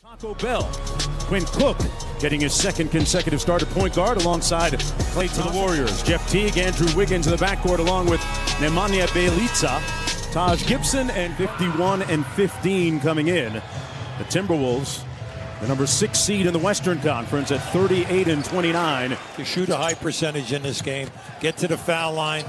Taco Bell. Quinn Cook getting his second consecutive start at point guard alongside Klay to the Warriors. Jeff Teague, Andrew Wiggins in the backcourt along with Nemanja Bjelica, Taj Gibson, and 51 and 15 coming in. The Timberwolves, the number 6 seed in the Western Conference at 38 and 29. To shoot a high percentage in this game, get to the foul line,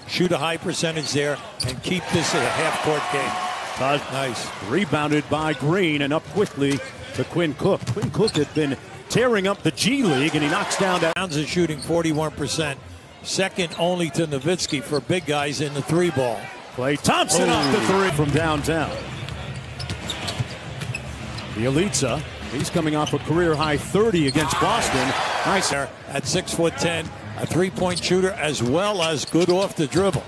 shoot a high percentage there, and keep this a half-court game. Taj nice. Rebounded by Green and up quickly to Quinn Cook. Quinn Cook had been tearing up the G League, and he knocks down that. Towns is shooting 41%, second only to Nowitzki for big guys in the 3-ball. Klay Thompson off the 3 from downtown. Bjelica, he's coming off a career-high 30 against Boston. Nice there at 6'10", a three-point shooter as well as good off the dribble.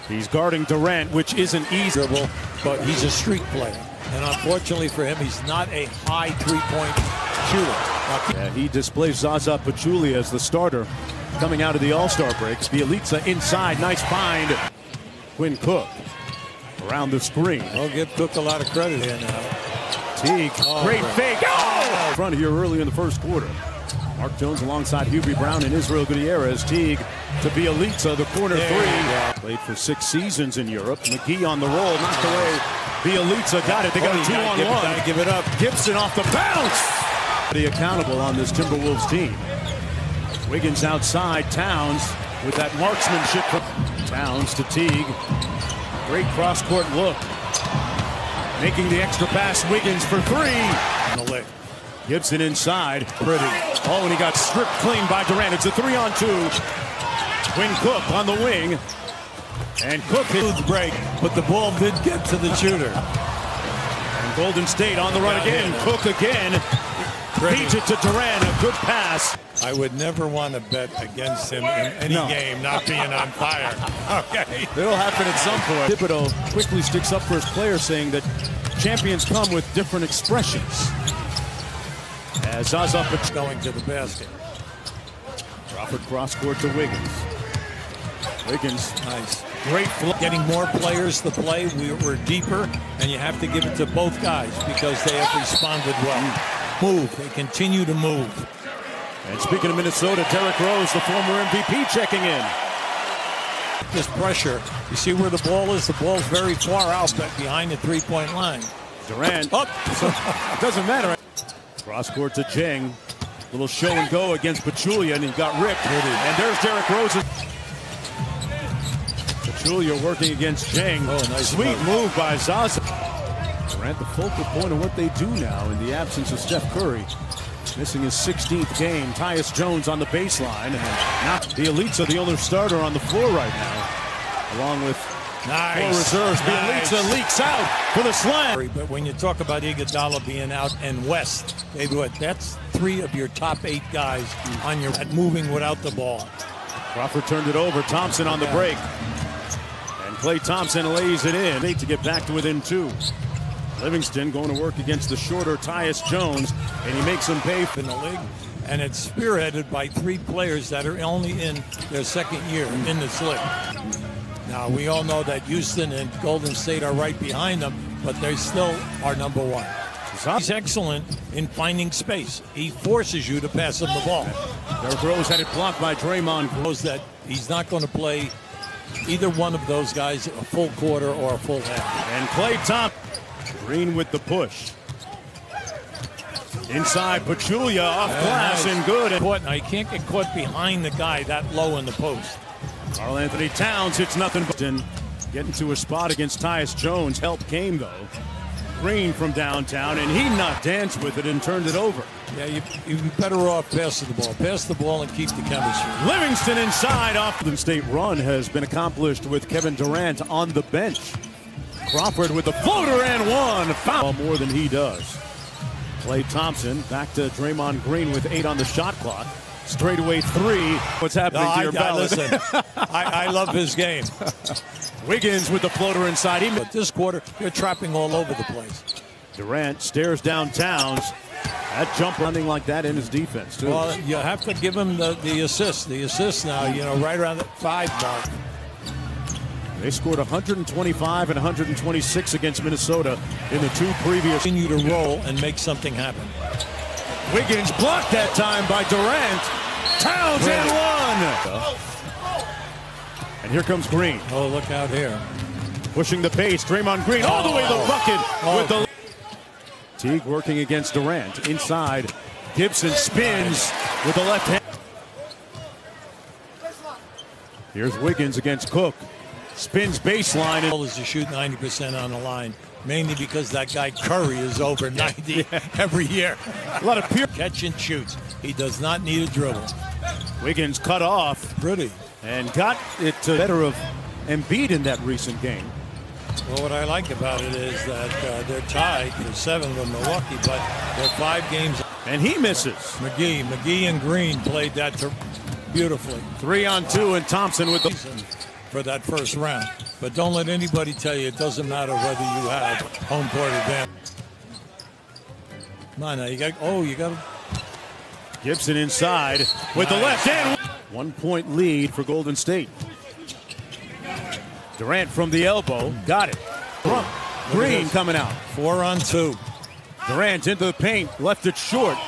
He's guarding Durant, which isn't easy, but he's a street player. And unfortunately for him, he's not a high three-point shooter. He displays Zaza Pachulia as the starter coming out of the All-Star breaks. Bjelica inside, nice find. Quinn Cook around the screen. I'll give Cook a lot of credit here now. Teague, great fake. Oh! Front here early in the first quarter. Mark Jones alongside Hubie Brown and Israel Gutierrez. Teague to Bjelica, the corner 3. Played for 6 seasons in Europe. McGee on the roll, knocked away. Bjelica got it. They got a 2-on-1. Give it up. Gibson off the bounce. Accountable on this Timberwolves team. Wiggins outside. Towns with that marksmanship. Towns to Teague. Great cross-court look. Making the extra pass. Wiggins for 3. Gibson inside. Pretty. Oh, and he got stripped clean by Durant. It's a 3-on-2. Quinn Cook on the wing. And Cook hit the break, but the ball did get to the shooter. And Golden State on the run again. Cook again. Feeds it to Durant. A good pass. I would never want to bet against him in any game not being on fire. Okay. It'll happen at some point. Thibodeau quickly sticks up for his players, saying that champions come with different expressions. As Zaza going to the basket. Crawford cross court to Wiggins. Wiggins, nice. Great flow. Getting more players to play. We're deeper, and you have to give it to both guys because they have responded well. Move. They continue to move. And speaking of Minnesota, Derrick Rose, the former MVP, checking in. This pressure. You see where the ball is? The ball's very far out behind the three-point line. Durant. Up. So it doesn't matter. Cross court to Jeng. Little show and go against Pachulia, and he got ripped. And there's Derrick Rose. Pachulia working against Jeng. Nice Sweet move by Zaza. Durant, the focal point of what they do now in the absence of Steph Curry. Missing his 16th game. Tyus Jones on the baseline. And not Bjelica, the only starter on the floor right now. Along with 4 reserves. Bjelica leaks out for the slam. But when you talk about Iguodala being out and West, that's 3 of your top 8 guys on your moving without the ball. Crawford turned it over. Thompson on the break. And Klay Thompson lays it in. 8 to get back to within 2. Livingston going to work against the shorter Tyus Jones, and he makes him pay in the league. And it's spearheaded by 3 players that are only in their second year in this league. Now, we all know that Houston and Golden State are right behind them, but they still are number 1. He's excellent in finding space. He forces you to pass him the ball. Derrick Rose had it blocked by Draymond. Knows that he's not going to play either one of those guys a full quarter or a full half. And Klay Thompson. Green with the push. Inside, Pachulia off glass and good. Now, you can't get caught behind the guy that low in the post. Karl Anthony Towns hits nothing but getting to a spot against Tyus Jones. Help came, though. Green from downtown, and he not danced with it and turned it over. Yeah, you'd be better off passing the ball. Pass the ball and keep the chemistry. Livingston inside. Off the State run has been accomplished with Kevin Durant on the bench. Crawford with the floater and 1. Foul more than he does. Klay Thompson back to Draymond Green with 8 on the shot clock. Straightaway 3. What's happening to your ballot? Listen, I love his game. Wiggins with the floater inside. But this quarter, they're trapping all over the place. Durant stares down Towns. That jump running like that in his defense, too. Well, you have to give him the assist. The assist now, right around the 5 mark. They scored 125 and 126 against Minnesota in the two previous. Continue to roll and make something happen. Wiggins blocked that time by Durant. Towns and one. And here comes Green. Oh, look out here. Pushing the pace. Draymond Green all the way to the bucket with the. Teague working against Durant. Inside. Gibson spins with the left hand. Here's Wiggins against Cook. Spins baseline. The goal is to shoot 90% on the line, mainly because that guy Curry is over 90 every year. A lot of pure catch and shoots. He does not need a dribble. Wiggins cut off. Pretty. And got it to better of Embiid in that recent game. Well, what I like about it is that they're tied for 7 with Milwaukee, but they're 5 games. And he misses. McGee and Green played that beautifully. 3-on-2 and Thompson with the for that first round. But don't let anybody tell you it doesn't matter whether you have home court advantage. Come on now, you got Gibson inside with the left hand. 1 point lead for Golden State. Durant from the elbow, got it. Green coming out. 4-on-2. Durant into the paint, left it short,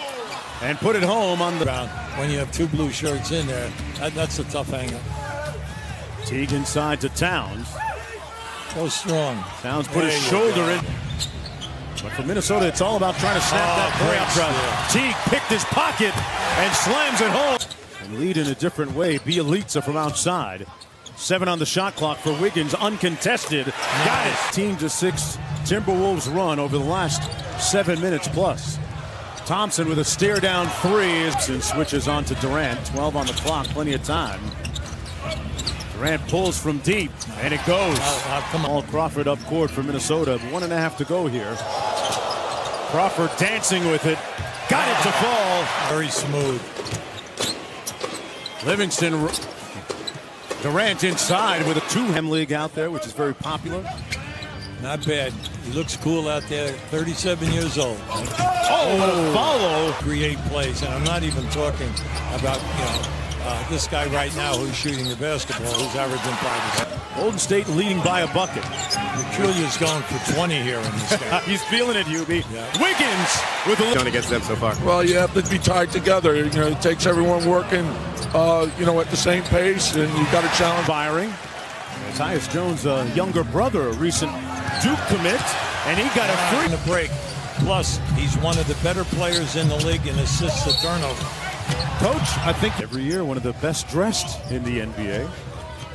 and put it home on the ground. When you have 2 blue shirts in there, that's a tough angle. Teague inside to Towns. Go strong. Towns put his shoulder in. But for Minnesota, it's all about trying to snap that playoff run. Teague picked his pocket and slams it home. And lead in a different way. Bielitsa from outside. 7 on the shot clock for Wiggins, uncontested. Nice. Got it. 18-6 Timberwolves run over the last 7 minutes plus. Thompson with a stare down 3 and switches on to Durant. 12 on the clock, plenty of time. Durant pulls from deep, and it goes. Come on. Crawford up court for Minnesota. 1.5 to go here. Crawford dancing with it. Got it to fall. Very smooth. Livingston. Durant inside with a 2-hem league out there, which is very popular. Not bad. He looks cool out there. 37 years old. Follow. Create plays, and I'm not even talking about this guy right now who's shooting the basketball, who's averaging 5. Golden State leading by a bucket. Peculiar's going for 20 here in this game. He's feeling it, Hubie. Yeah. Wiggins with the done against them so far. Well, you have to be tied together. It takes everyone working, at the same pace, and you've got to challenge. Firing. Tyus Jones, a younger brother, a recent Duke commit, and he got a free in the break. Plus, he's one of the better players in the league in assists to turnover. Coach, I think every year one of the best dressed in the NBA.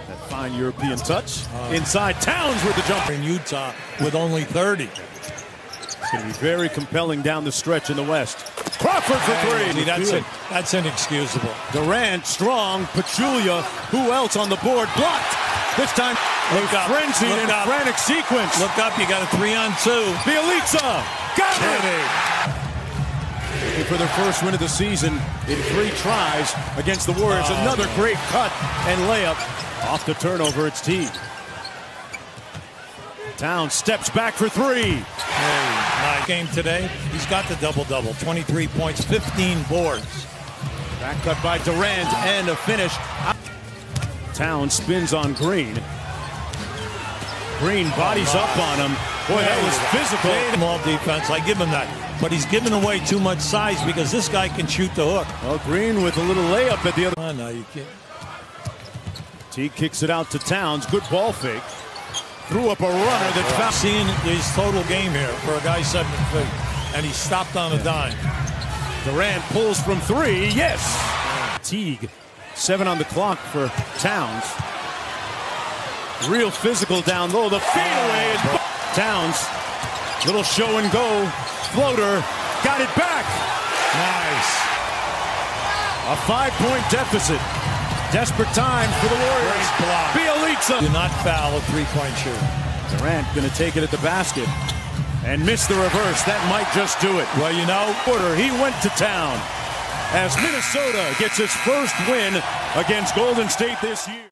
That fine European touch. Inside Towns with the jumper. In Utah with only 30. It's going to be very compelling down the stretch in the West. Crawford for 3. See, that's inexcusable. Durant, strong. Pachulia, who else on the board? Blocked. This time, frenzied and frantic sequence. Look up, you got a 3-on-2. Bielitsa, got it! Looking for their first win of the season in 3 tries against the Warriors. Another great cut and layup. Off the turnover, it's Teague. Towns steps back for 3. Nice game today. He's got the double-double. 23 points, 15 boards. Back cut by Durant and a finish. Towns spins on Green. Green bodies up on him. Boy, that was physical. Ball defense, I give him that. But he's giving away too much size because this guy can shoot the hook. Well, Green with a little layup at the other. Oh, no, you can't. Teague kicks it out to Towns. Good ball fake. Threw up a runner that found. Seeing his total game here for a guy 7 feet. And he stopped on a dime. Durant pulls from 3. Yes. Teague. 7 on the clock for Towns. Real physical down low. The fadeaway is Towns. Little show and go. Floater. Got it back. Nice. A 5-point deficit. Desperate time for the Warriors. Bielitsa. Do not foul a 3-point shooter. Durant going to take it at the basket. And miss the reverse. That might just do it. Well, he went to town as Minnesota gets its first win against Golden State this year.